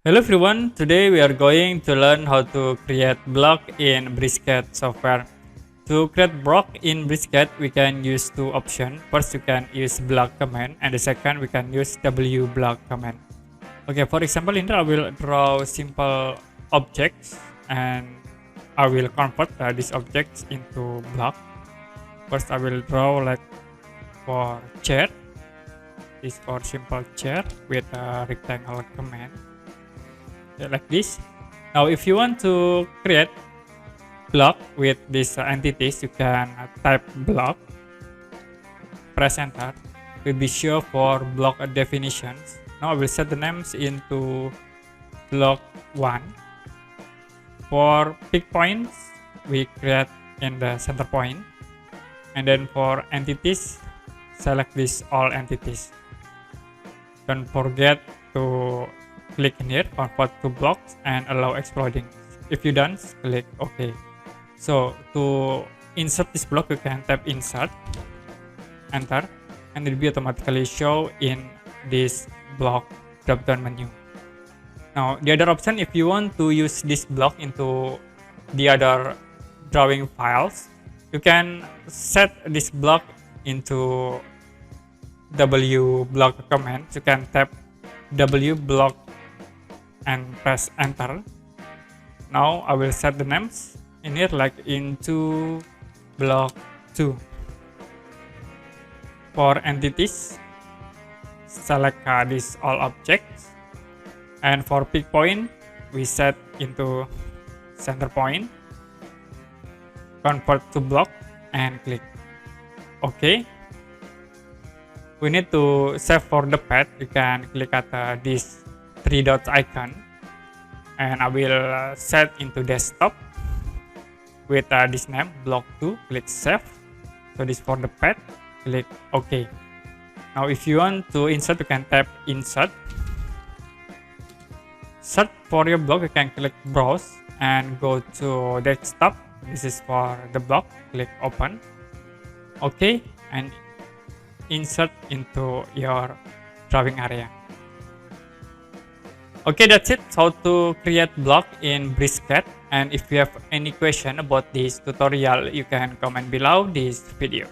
Hello everyone, today we are going to learn how to create block in BricsCAD software. To create block in BricsCAD, we can use two options. First, we can use block command, and the second, we can use W block command. Okay, for example, in here I will draw simple objects, and I will convert these objects into block. First, I will draw like for chair. This for simple chair with a rectangle command. Like this. Now if you want to create block with these entities, you can type block, press enter. Will be show for block definitions. Now I will set the names into block 1. For pick points, we create in the center point, and then for entities, select this all entities. Don't forget to click in here, convert to blocks, and allow exploding. If you done, click OK. So to insert this block, you can tap insert, enter, and it will be automatically show in this block drop down menu. Now the other option, if you want to use this block into the other drawing files, you can set this block into W block command. You can tap W block and press enter. Now I will set the names in here like into block 2. For entities, select this all objects, and for pick point, we set into center point, convert to block, and click OK. We need to save for the path. You can click at this 3 dots icon, and I will set into desktop with this name block 2. Click save. So this for the path, click OK. Now if you want to insert, you can tap insert. Search for your block, you can click browse and go to desktop. This is for the block. Click open. OK, and insert into your drawing area. Okay, that's it. How to create block in BricsCAD. And if you have any question about this tutorial, you can comment below this video.